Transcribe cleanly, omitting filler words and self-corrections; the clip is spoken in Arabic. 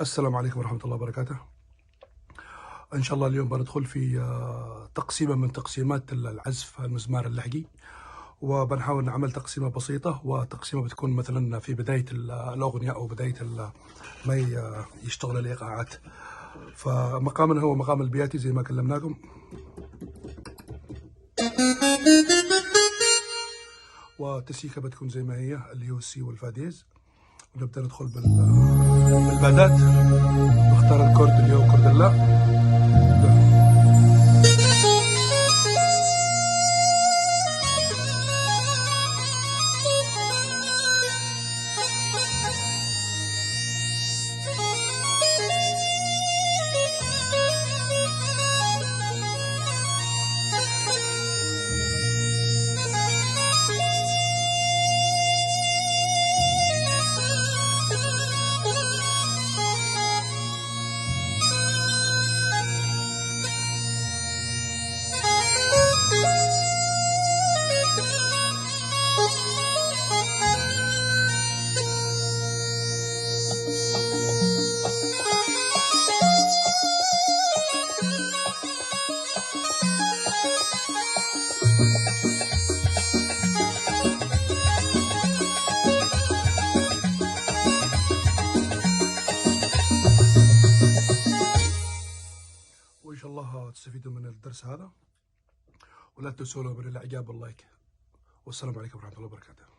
السلام عليكم ورحمة الله وبركاته. إن شاء الله اليوم بندخل في تقسيمة من تقسيمات العزف المزمار اللحجي، وبنحاول نعمل تقسيمة بسيطة، وتقسيمة بتكون مثلا في بداية الأغنية أو بداية ما يشتغل الإيقاعات. فمقامنا هو مقام البياتي زي ما كلمناكم، وتسيكة بتكون زي ما هي اللي هو السي والفاديز. ونبدأ ندخل بالبادات. نختار الكورد اللي هو كورد اللا. وإن شاء الله تستفيدوا من الدرس هذا، ولا تنسوا من الإعجاب واللايك. والسلام عليكم ورحمة الله وبركاته.